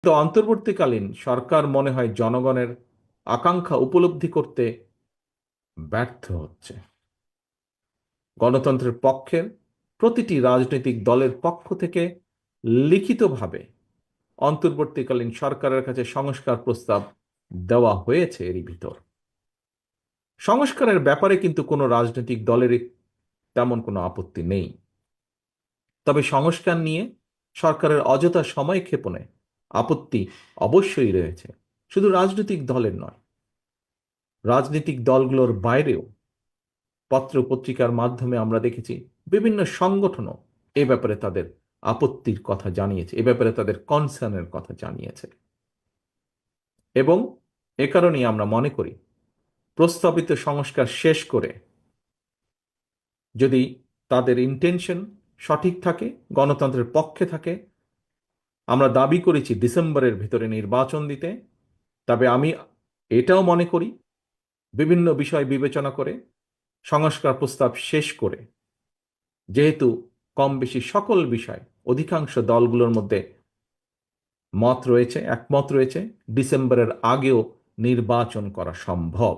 তো অন্তর্বর্তীকালীন সরকার মনে হয় জনগণের আকাঙ্ক্ষা উপলব্ধি করতে ব্যর্থ হচ্ছে। গণতন্ত্রের পক্ষের প্রতিটি রাজনৈতিক দলের পক্ষ থেকে লিখিতভাবে অন্তর্বর্তীকালীন সরকারের কাছে সংস্কার প্রস্তাব দেওয়া হয়েছে। এরই ভিতর সংস্কারের ব্যাপারে কিন্তু কোনো রাজনৈতিক দলেরই তেমন কোনো আপত্তি নেই। তবে সংস্কার নিয়ে সরকারের অযথা সময় ক্ষেপণে আপত্তি অবশ্যই রয়েছে, শুধু রাজনৈতিক দলের নয়, রাজনৈতিক দলগুলোর বাইরেও পত্র পত্রিকার মাধ্যমে আমরা দেখেছি বিভিন্ন সংগঠনও এ ব্যাপারে তাদের আপত্তির কথা জানিয়েছে, এ ব্যাপারে তাদের কনসার্নের কথা জানিয়েছে। এবং এ কারণেই আমরা মনে করি প্রস্তাবিত সংস্কার শেষ করে যদি তাদের ইন্টেনশন সঠিক থাকে, গণতন্ত্রের পক্ষে থাকে, আমরা দাবি করেছি ডিসেম্বরের ভিতরে নির্বাচন দিতে, তবে আমি এটাও মনে করি বিভিন্ন বিষয় বিবেচনা করে সংস্কার প্রস্তাব শেষ করে, যেহেতু কম বেশি সকল বিষয় অধিকাংশ দলগুলোর মধ্যে একমত রয়েছে, ডিসেম্বরের আগেও নির্বাচন করা সম্ভব।